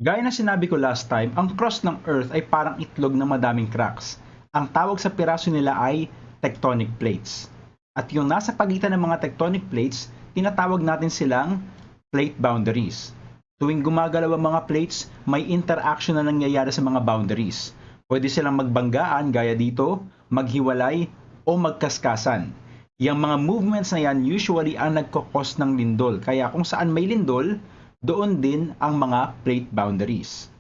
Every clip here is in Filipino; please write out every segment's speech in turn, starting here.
Gaya na sinabi ko last time, ang crust ng Earth ay parang itlog na madaming cracks. Ang tawag sa piraso nila ay tectonic plates. At yung nasa pagitan ng mga tectonic plates, tinatawag natin silang plate boundaries. Tuwing gumagalaw ang mga plates, may interaction na nangyayari sa mga boundaries. Pwede silang magbanggaan gaya dito, maghiwalay, o magkaskasan. Yung mga movements na yan usually ang nagkakos ng lindol. Kaya kung saan may lindol, doon din ang mga plate boundaries.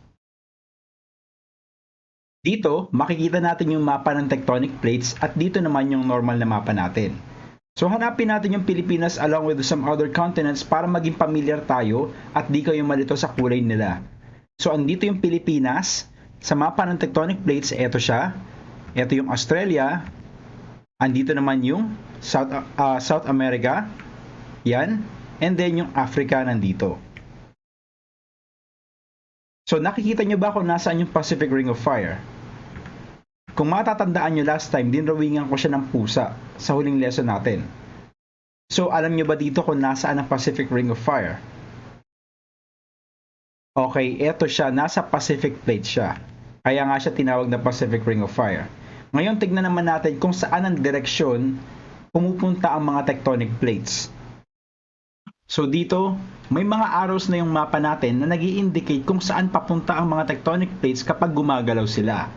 Dito, makikita natin yung mapa ng tectonic plates at dito naman yung normal na mapa natin. So hanapin natin yung Pilipinas along with some other continents para maging familiar tayo at di kayo malito sa kulay nila. So andito yung Pilipinas, sa mapa ng tectonic plates, eto siya. Eto yung Australia. Andito naman yung South America. Yan. And then yung Africa nandito. So nakikita nyo ba kung nasaan yung Pacific Ring of Fire? Kung matatandaan nyo last time, dinrawingan ko siya ng pusa sa huling lesson natin. So alam nyo ba dito kung nasaan ang Pacific Ring of Fire? Okay, eto siya, nasa Pacific Plate siya. Kaya nga siya tinawag na Pacific Ring of Fire. Ngayon tignan naman natin kung saan ang direksyon pumupunta ang mga tectonic plates. So dito, may mga arrows na yung mapa natin na nag-i-indicate kung saan papunta ang mga tectonic plates kapag gumagalaw sila.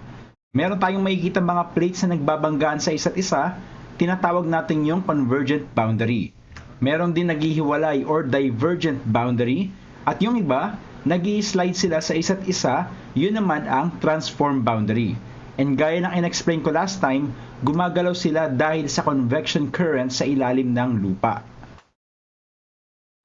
Meron tayong makikita mga plates na nagbabanggaan sa isa't isa, tinatawag natin yung convergent boundary. Meron din naghihiwalay or divergent boundary, at yung iba, nag-i-slide sila sa isa't isa, yun naman ang transform boundary. And gaya ng in-explain ko last time, gumagalaw sila dahil sa convection current sa ilalim ng lupa.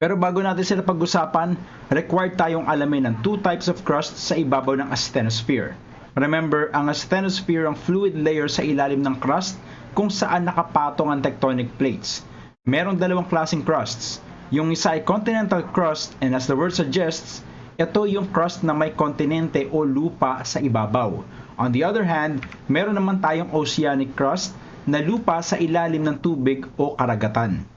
Pero bago natin sila pag-usapan, required tayong alamin ng two types of crust sa ibabaw ng asthenosphere. Remember, ang asthenosphere ang fluid layer sa ilalim ng crust kung saan nakapatong ang tectonic plates. Merong dalawang klaseng crusts. Yung isa ay continental crust, and as the word suggests, ito yung crust na may kontinente o lupa sa ibabaw. On the other hand, meron naman tayong oceanic crust na lupa sa ilalim ng tubig o karagatan.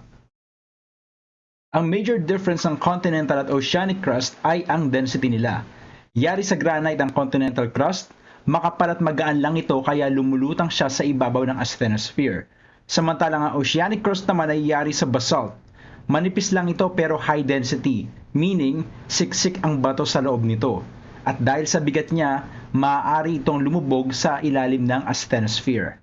Ang major difference ng continental at oceanic crust ay ang density nila. Yari sa granite ang continental crust, makapal at magaan lang ito kaya lumulutang siya sa ibabaw ng asthenosphere. Samantalang ang oceanic crust naman ay yari sa basalt. Manipis lang ito pero high density, meaning siksik ang bato sa loob nito. At dahil sa bigat niya, maaari itong lumubog sa ilalim ng asthenosphere.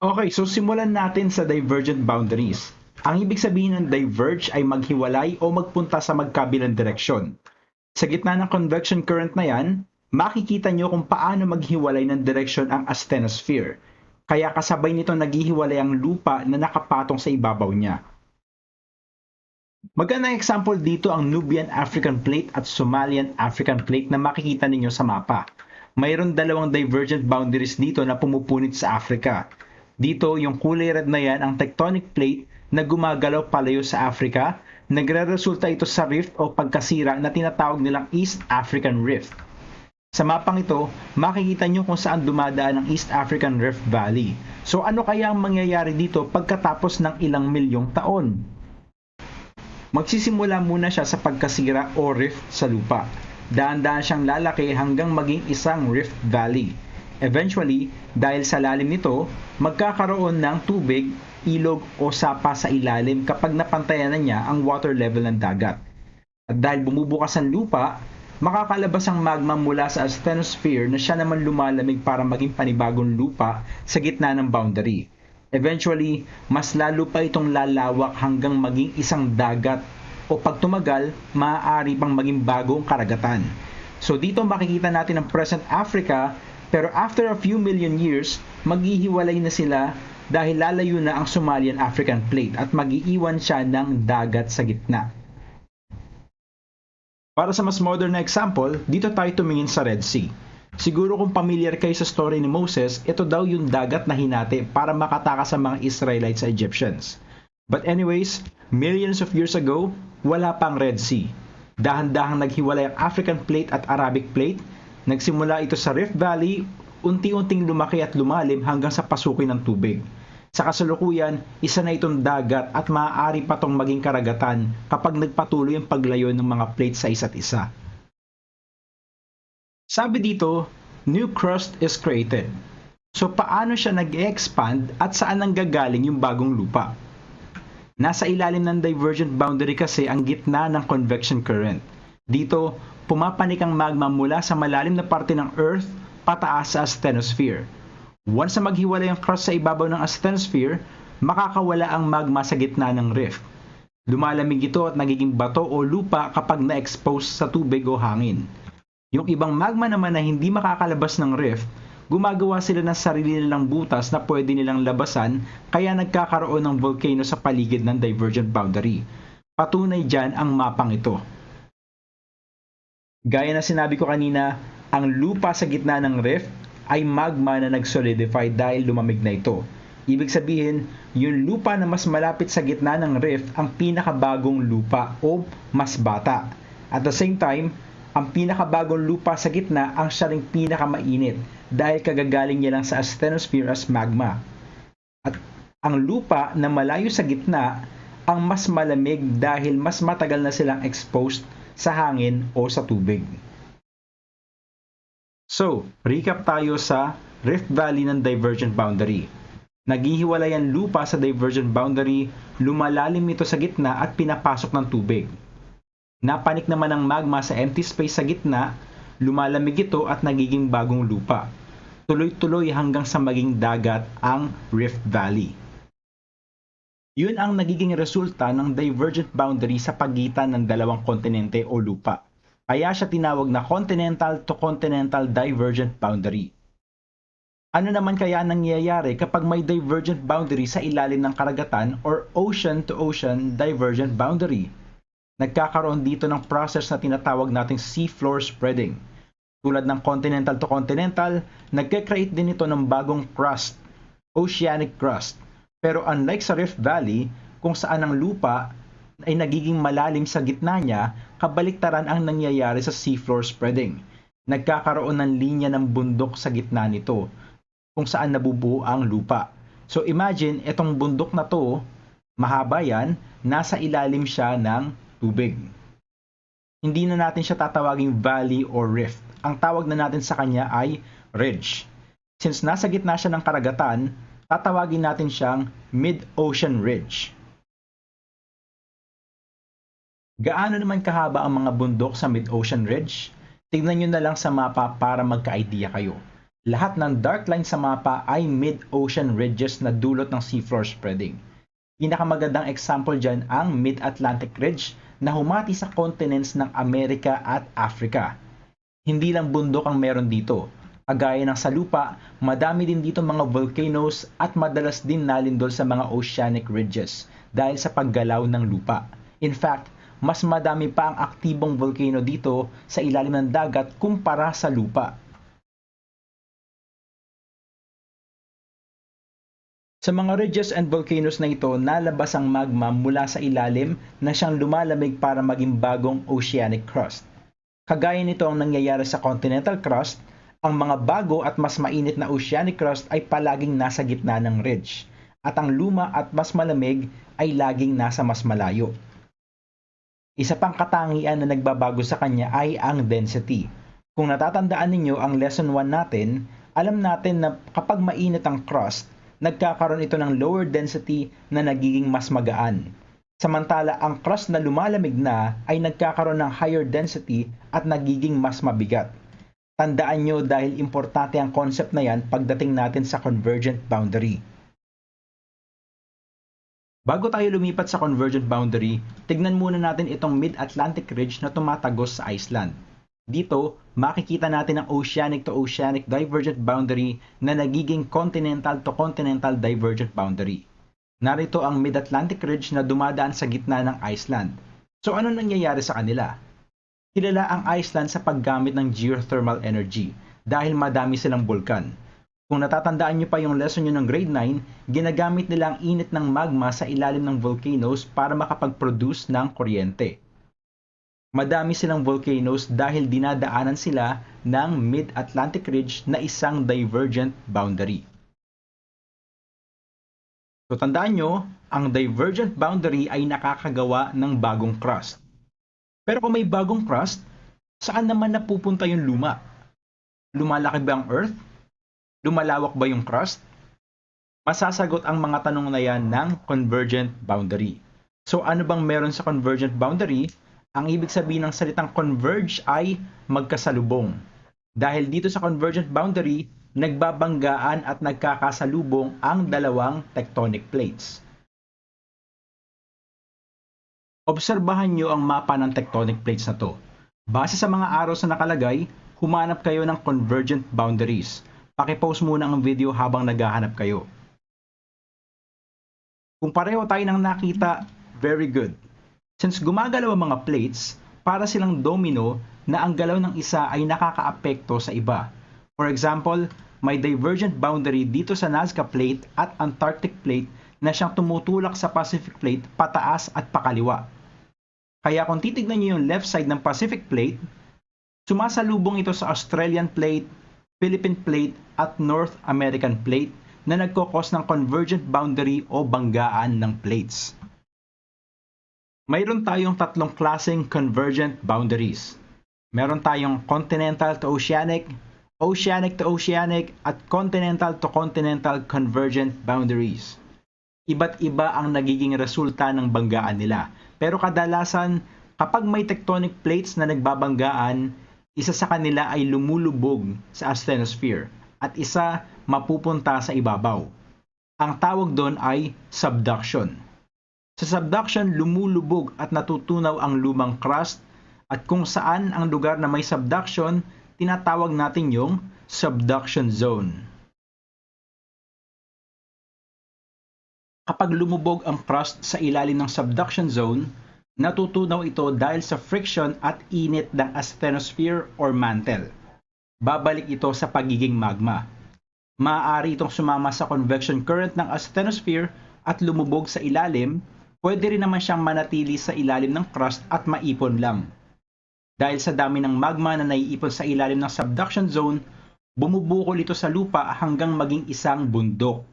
Okay, so simulan natin sa divergent boundaries. Ang ibig sabihin ng diverge ay maghiwalay o magpunta sa magkabilang direksyon. Sa gitna ng convection current na yan, makikita nyo kung paano maghiwalay ng direksyon ang asthenosphere. Kaya kasabay nito naghihiwalay ang lupa na nakapatong sa ibabaw niya. Magandang example dito ang Nubian African Plate at Somalian African Plate na makikita ninyo sa mapa. Mayroon dalawang divergent boundaries dito na pumupunit sa Africa. Dito, yung kulay red na yan ang tectonic plate na gumagalaw palayo sa Africa, nagre-resulta ito sa rift o pagkasira na tinatawag nilang East African Rift. Sa mapang ito, makikita nyo kung saan dumadaan ang East African Rift Valley. So ano kaya ang mangyayari dito pagkatapos ng ilang milyong taon? Magsisimula muna siya sa pagkasira o rift sa lupa. Daan-daan siyang lalaki hanggang maging isang rift valley. Eventually, dahil sa lalim nito, magkakaroon ng tubig, ilog o sapa sa ilalim kapag napantayan na niya ang water level ng dagat. At dahil bumubukas ang lupa, makakalabas ang magma mula sa asthenosphere na siya naman lumalamig para maging panibagong lupa sa gitna ng boundary. Eventually, mas lalo pa itong lalawak hanggang maging isang dagat o pag tumagal, maaari pang maging bagong karagatan. So dito makikita natin ang present Africa, pero after a few million years, maghihiwalay na sila dahil lalayo na ang Somalian African Plate at mag-iiwan siya ng dagat sa gitna. Para sa mas modern na example, dito tayo tumingin sa Red Sea. Siguro kung familiar kayo sa story ni Moses, ito daw yung dagat na hinati para makatakas sa mga Israelites sa Egyptians. But anyways, millions of years ago, wala pang Red Sea. Dahan-dahang naghiwalay ang African Plate at Arabic Plate. Nagsimula ito sa Rift Valley, unti-unting lumaki at lumalim hanggang sa pasukin ng tubig. Sa kasalukuyan, isa na itong dagat at maaari pa itong maging karagatan kapag nagpatuloy ang paglayo ng mga plates sa isa't isa. Sabi dito, new crust is created. So paano siya nag-expand at saan nanggagaling yung bagong lupa? Nasa ilalim ng divergent boundary kasi ang gitna ng convection current. Dito, pumapanik ang magma mula sa malalim na parte ng Earth pataas sa asthenosphere. Once na maghiwalay ang crust sa ibabaw ng asthenosphere, makakawala ang magma sa gitna ng rift. Lumalamig ito at nagiging bato o lupa kapag na-expose sa tubig o hangin. Yung ibang magma naman na hindi makakalabas ng rift, gumagawa sila ng sarili nilang butas na pwede nilang labasan kaya nagkakaroon ng volcano sa paligid ng divergent boundary. Patunay dyan ang mapang ito. Gaya na sinabi ko kanina, ang lupa sa gitna ng rift ay magma na nag-solidify dahil lumamig na ito. Ibig sabihin, yung lupa na mas malapit sa gitna ng rift ang pinakabagong lupa o mas bata. At the same time, ang pinakabagong lupa sa gitna ang siya ring pinakamainit dahil kagagaling niya lang sa asthenosphere as magma. At ang lupa na malayo sa gitna ang mas malamig dahil mas matagal na silang exposed sa hangin o sa tubig. So, recap tayo sa Rift Valley ng divergent boundary. Naghihiwalay ang lupa sa divergent boundary, lumalalim ito sa gitna at pinapasok ng tubig. Napanik naman ang magma sa empty space sa gitna, lumalamig ito at nagiging bagong lupa. Tuloy-tuloy hanggang sa maging dagat ang Rift Valley. Yun ang nagiging resulta ng divergent boundary sa pagitan ng dalawang kontinente o lupa. Kaya siya tinawag na continental to continental divergent boundary. Ano naman kaya nangyayari kapag may divergent boundary sa ilalim ng karagatan or ocean to ocean divergent boundary? Nagkakaroon dito ng process na tinatawag nating seafloor spreading. Tulad ng continental to continental, nagke-create din ito ng bagong crust, oceanic crust. Pero unlike sa Rift Valley, kung saan ang lupa ay nagiging malalim sa gitna niya, kabaliktaran ang nangyayari sa seafloor spreading. Nagkakaroon ng linya ng bundok sa gitna nito, kung saan nabubuo ang lupa. So imagine, itong bundok na to, mahaba yan, nasa ilalim siya ng tubig. Hindi na natin siya tatawaging valley or rift. Ang tawag na natin sa kanya ay ridge. Since nasa gitna siya ng karagatan, tatawagin natin siyang mid-ocean ridge. Gaano naman kahaba ang mga bundok sa mid-ocean ridge? Tignan nyo na lang sa mapa para magka-idea kayo. Lahat ng dark line sa mapa ay mid-ocean ridges na dulot ng seafloor spreading. Pinakamagandang example dyan ang Mid-Atlantic Ridge na humati sa continents ng Amerika at Africa. Hindi lang bundok ang meron dito. Kagaya ng sa lupa, madami din dito mga volcanoes at madalas din nalindol sa mga oceanic ridges dahil sa paggalaw ng lupa. In fact, mas madami pa ang aktibong volcano dito sa ilalim ng dagat kumpara sa lupa. Sa mga ridges and volcanoes na ito, nalabas ang magma mula sa ilalim na siyang lumalamig para maging bagong oceanic crust. Kagaya nito ang nangyayari sa continental crust, ang mga bago at mas mainit na oceanic crust ay palaging nasa gitna ng ridge, at ang luma at mas malamig ay laging nasa mas malayo. Isa pang katangian na nagbabago sa kanya ay ang density. Kung natatandaan ninyo ang lesson 1 natin, alam natin na kapag mainit ang crust, nagkakaroon ito ng lower density na nagiging mas magaan. Samantala, ang crust na lumalamig na ay nagkakaroon ng higher density at nagiging mas mabigat. Tandaan nyo dahil importante ang concept na yan pagdating natin sa convergent boundary. Bago tayo lumipat sa convergent boundary, tignan muna natin itong Mid-Atlantic Ridge na tumatagos sa Iceland. Dito, makikita natin ang oceanic to oceanic divergent boundary na nagiging continental to continental divergent boundary. Narito ang Mid-Atlantic Ridge na dumadaan sa gitna ng Iceland. So ano nangyayari sa kanila? Kilala ang Iceland sa paggamit ng geothermal energy dahil madami silang bulkan. Kung natatandaan nyo pa yung lesson nyo ng grade 9, ginagamit nila ang init ng magma sa ilalim ng volcanoes para makapag-produce ng kuryente. Madami silang volcanoes dahil dinadaanan sila ng Mid-Atlantic Ridge na isang divergent boundary. So tandaan nyo, ang divergent boundary ay nakakagawa ng bagong crust. Pero kung may bagong crust, saan naman napupunta yung luma? Lumalaki ba ang Earth? Lumalawak ba yung crust? Masasagot ang mga tanong na yan ng convergent boundary. So ano bang meron sa convergent boundary? Ang ibig sabihin ng salitang converge ay magkasalubong. Dahil dito sa convergent boundary, nagbabanggaan at nagkakasalubong ang dalawang tectonic plates. Obserbahan nyo ang mapa ng tectonic plates na to. Base sa mga arrows na nakalagay, humanap kayo ng convergent boundaries. Paki-pause muna ang video habang naghahanap kayo. Kung pareho tayo ng nakita, very good. Since gumagalaw ang mga plates, para silang domino na ang galaw ng isa ay nakakaapekto sa iba. For example, may divergent boundary dito sa Nazca Plate at Antarctic Plate na siyang tumutulak sa Pacific Plate pataas at pakaliwa. Kaya kung titignan niyo yung left side ng Pacific Plate, sumasalubong ito sa Australian Plate, Philippine Plate at North American Plate na nagkokos ng convergent boundary o banggaan ng plates. Mayroon tayong tatlong klaseng convergent boundaries. Meron tayong continental to oceanic, oceanic to oceanic, at continental to continental convergent boundaries. Iba't iba ang nagiging resulta ng banggaan nila. Pero kadalasan, kapag may tectonic plates na nagbabanggaan, isa sa kanila ay lumulubog sa asthenosphere at isa mapupunta sa ibabaw. Ang tawag doon ay subduction. Sa subduction, lumulubog at natutunaw ang lumang crust at kung saan ang lugar na may subduction, tinatawag natin yung subduction zone. Kapag lumubog ang crust sa ilalim ng subduction zone, natutunaw ito dahil sa friction at init ng asthenosphere or mantle. Babalik ito sa pagiging magma. Maaari itong sumama sa convection current ng asthenosphere at lumubog sa ilalim. Pwede rin naman siyang manatili sa ilalim ng crust at maipon lang. Dahil sa dami ng magma na naiipon sa ilalim ng subduction zone, bumubukol ito sa lupa hanggang maging isang bundok.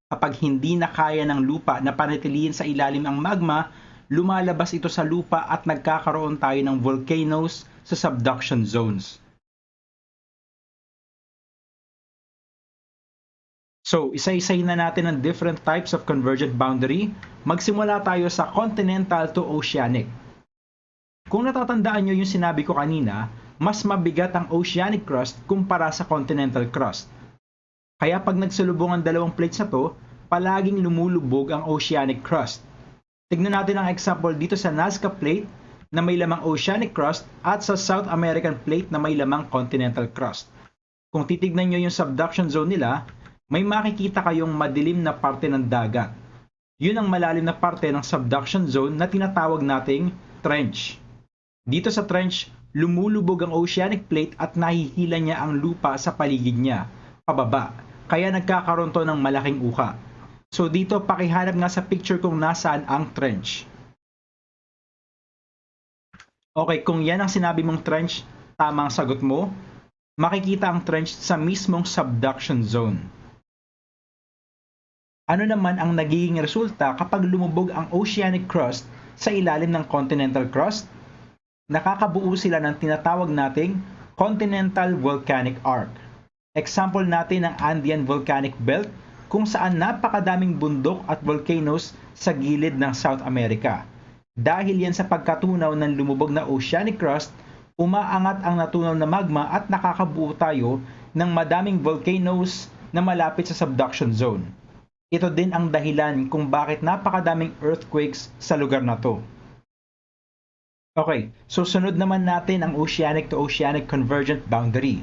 Kapag hindi na kaya ng lupa na panatilihin sa ilalim ang magma, lumalabas ito sa lupa at nagkakaroon tayo ng volcanoes sa subduction zones. So, isa-isahin na natin ang different types of convergent boundary. Magsimula tayo sa continental to oceanic. Kung natatandaan nyo yung sinabi ko kanina, mas mabigat ang oceanic crust kumpara sa continental crust. Kaya pag nagsalubong ang dalawang plates na to, palaging lumulubog ang oceanic crust. Tignan natin ang example dito sa Nazca Plate na may lamang oceanic crust at sa South American Plate na may lamang continental crust. Kung titignan nyo yung subduction zone nila, may makikita kayong madilim na parte ng dagat. Yun ang malalim na parte ng subduction zone na tinatawag nating trench. Dito sa trench, lumulubog ang oceanic plate at nahihila niya ang lupa sa paligid niya, pababa, kaya nagkakaroon to ng malaking uka. So dito pakihanap nga sa picture kung nasaan ang trench. Okay, kung yan ang sinabi mong trench, tama ang sagot mo. Makikita ang trench sa mismong subduction zone. Ano naman ang nagiging resulta kapag lumubog ang oceanic crust sa ilalim ng continental crust? Nakakabuo sila ng tinatawag nating continental volcanic arc. Example natin ang Andean Volcanic Belt kung saan napakadaming bundok at volcanoes sa gilid ng South America. Dahil yan sa pagkatunaw ng lumubog na oceanic crust, umaangat ang natunaw na magma at nakakabuo tayo ng madaming volcanoes na malapit sa subduction zone. Ito din ang dahilan kung bakit napakadaming earthquakes sa lugar na to. Okay, so sunod naman natin ang oceanic to oceanic convergent boundary.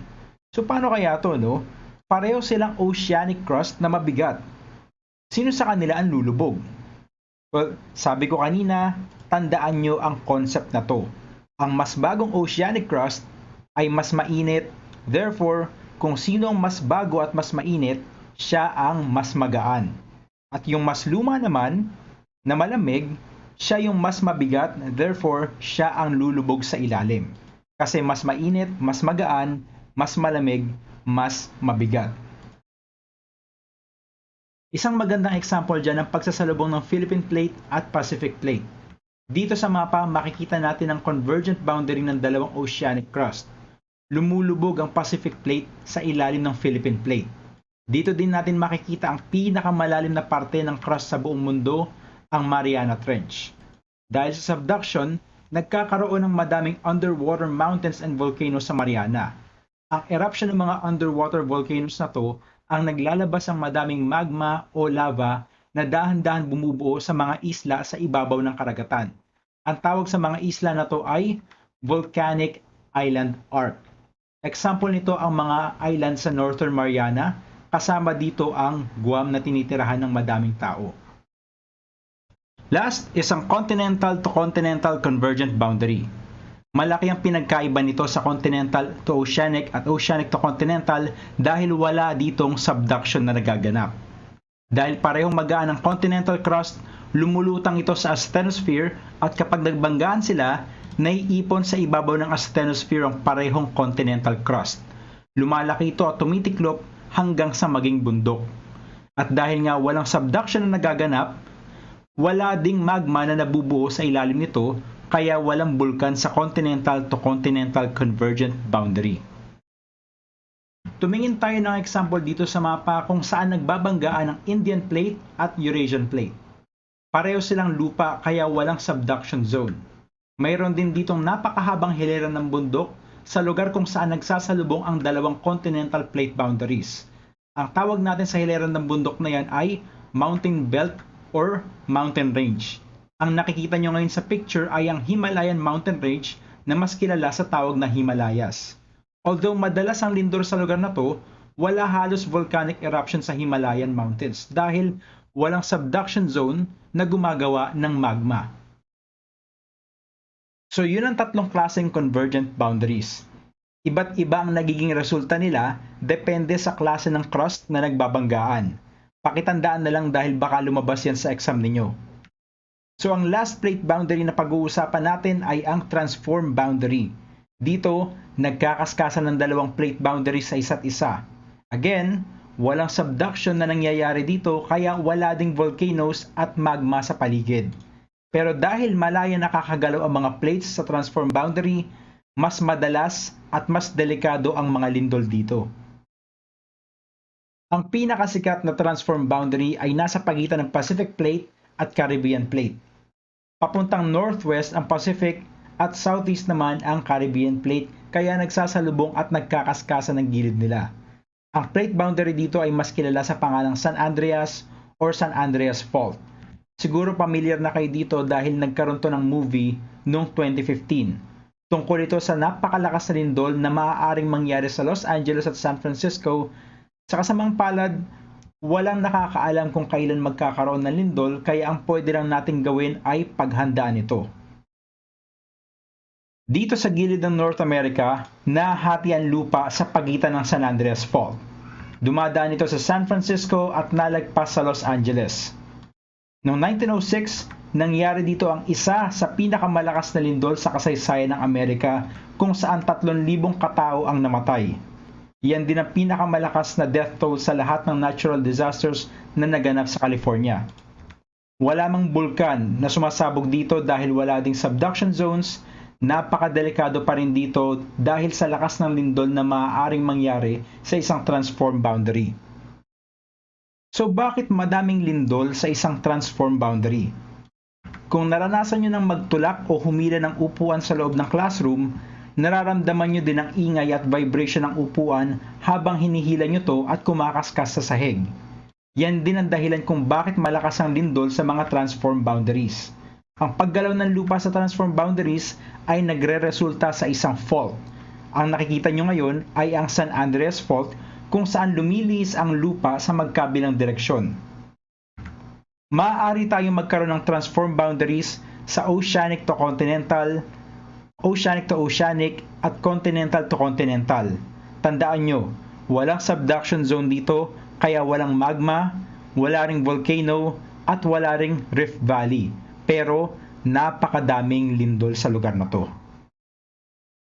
So paano kaya to, no? Pareho silang oceanic crust na mabigat. Sino sa kanila ang lulubog? Well, sabi ko kanina, tandaan nyo ang concept na to. Ang mas bagong oceanic crust ay mas mainit, therefore, kung sino ang mas bago at mas mainit, siya ang mas magaan. At yung mas luma naman, na malamig, siya yung mas mabigat, therefore, siya ang lulubog sa ilalim. Kasi mas mainit, mas magaan, mas malamig, mas mabigat. Isang magandang example dyan ang pagsasalubong ng Philippine Plate at Pacific Plate. Dito sa mapa, makikita natin ang convergent boundary ng dalawang oceanic crust. lumulubog ang Pacific Plate sa ilalim ng Philippine Plate. Dito din natin makikita ang pinakamalalim na parte ng crust sa buong mundo, ang Mariana Trench. Dahil sa subduction, nagkakaroon ng madaming underwater mountains and volcanoes sa Mariana. Ang eruption ng mga underwater volcanoes na to ang naglalabas ng madaming magma o lava na dahan-dahan bumubuo sa mga isla sa ibabaw ng karagatan. Ang tawag sa mga isla na to ay volcanic island arc. Example nito ang mga island sa Northern Mariana, kasama dito ang Guam na tinitirahan ng madaming tao. Last is ang continental to continental convergent boundary. Malaki ang pinagkaiba nito sa continental to oceanic at oceanic to continental dahil wala ditong subduction na nagaganap. Dahil parehong magaan ang continental crust, lumulutang ito sa asthenosphere at kapag nagbanggaan sila, naiipon sa ibabaw ng asthenosphere ang parehong continental crust. Lumalaki ito at tumitiklop hanggang sa maging bundok. At dahil nga walang subduction na nagaganap, wala ding magma na nabubuo sa ilalim nito, kaya walang bulkan sa continental to continental convergent boundary. Tumingin tayo ng example dito sa mapa kung saan nagbabanggaan ang Indian Plate at Eurasian Plate. Pareho silang lupa kaya walang subduction zone. Mayroon din ditong napakahabang hilera ng bundok sa lugar kung saan nagsasalubong ang dalawang continental plate boundaries. Ang tawag natin sa hilera ng bundok na yan ay mountain belt or mountain range. Ang nakikita nyo ngayon sa picture ay ang Himalayan mountain range na mas kilala sa tawag na Himalayas. Although madalas ang lindol sa lugar na to, wala halos volcanic eruption sa Himalayan mountains dahil walang subduction zone na gumagawa ng magma. So yun ang tatlong klaseng convergent boundaries. Iba't iba ang nagiging resulta nila depende sa klase ng crust na nagbabanggaan. Pakitandaan na lang dahil baka lumabas yan sa exam ninyo. So ang last plate boundary na pag-uusapan natin ay ang transform boundary. Dito, nagkakaskasan ng dalawang plate boundaries sa isa't isa. Again, walang subduction na nangyayari dito kaya wala ding volcanoes at magma sa paligid. Pero dahil malaya nakakagalaw ang mga plates sa transform boundary, mas madalas at mas delikado ang mga lindol dito. Ang pinakasikat na transform boundary ay nasa pagitan ng Pacific Plate at Caribbean Plate. Papuntang northwest ang Pacific at southeast naman ang Caribbean Plate kaya nagsasalubong at nagkakaskasan ng gilid nila. Ang plate boundary dito ay mas kilala sa pangalang San Andreas or San Andreas Fault. Siguro familiar na kayo dito dahil nagkaroon to ng movie noong 2015. Tungkol ito sa napakalakas na lindol na maaaring mangyari sa Los Angeles at San Francisco. Sa kasamang palad, walang nakakaalam kung kailan magkakaroon ng lindol kaya ang pwede lang nating gawin ay paghandaan ito. Dito sa gilid ng North America, nahati ang lupa sa pagitan ng San Andreas Fault. Dumadaan ito sa San Francisco at nalagpas sa Los Angeles. Noong 1906, nangyari dito ang isa sa pinakamalakas na lindol sa kasaysayan ng Amerika kung saan 3,000 katao ang namatay. Yan din ang pinakamalakas na death toll sa lahat ng natural disasters na naganap sa California. Wala mang bulkan na sumasabog dito dahil wala ding subduction zones. Napakadelikado pa rin dito dahil sa lakas ng lindol na maaaring mangyari sa isang transform boundary. So bakit madaming lindol sa isang transform boundary? Kung naranasan nyo ng magtulak o humila ng upuan sa loob ng classroom, nararamdaman nyo din ang ingay at vibration ng upuan habang hinihila nyo to at kumakaskas sa sahig. Yan din ang dahilan kung bakit malakas ang lindol sa mga transform boundaries. Ang paggalaw ng lupa sa transform boundaries ay nagre-resulta sa isang fault. Ang nakikita nyo ngayon ay ang San Andreas Fault kung saan lumilihis ang lupa sa magkabilang direksyon. Maaari tayong magkaroon ng transform boundaries sa oceanic to continental, oceanic to oceanic, at continental to continental. Tandaan nyo, walang subduction zone dito, kaya walang magma, wala ring volcano, at wala ring rift valley. Pero napakadaming lindol sa lugar na to.